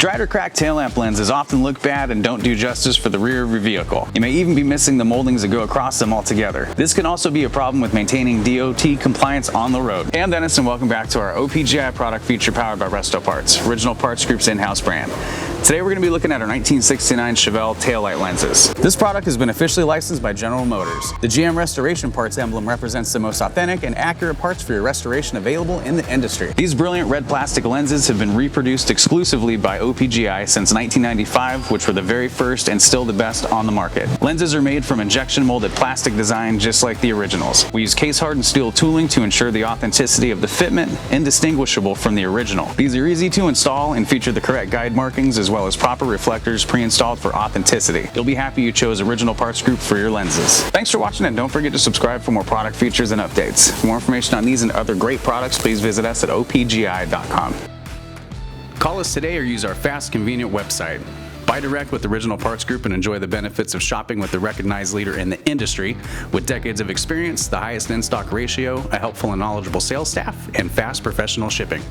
Dried or cracked tail lamp lenses often look bad and don't do justice for the rear of your vehicle. You may even be missing the moldings that go across them altogether. This can also be a problem with maintaining DOT compliance on the road. Hey, I'm Dennis and welcome back to our OPGI product feature powered by RESTOPARTS, Original Parts Group's in-house brand. Today we're going to be looking at our 1969 Chevelle taillight lenses. This product has been officially licensed by General Motors. The GM Restoration Parts emblem represents the most authentic and accurate parts for your restoration available in the industry. These brilliant red plastic lenses have been reproduced exclusively by OPGI since 1995, which were the very first and still the best on the market. Lenses are made from injection molded plastic design just like the originals. We use case hardened steel tooling to ensure the authenticity of the fitment, indistinguishable from the original. These are easy to install and feature the correct guide markings as well as proper reflectors pre-installed for authenticity. You'll be happy you chose Original Parts Group for your lenses. Thanks for watching and don't forget to subscribe for more product features and updates. For more information on these and other great products, please visit us at opgi.com. Call us today or use our fast, convenient website. Buy direct with Original Parts Group and enjoy the benefits of shopping with the recognized leader in the industry with decades of experience, the highest in-stock ratio, a helpful and knowledgeable sales staff, and fast professional shipping.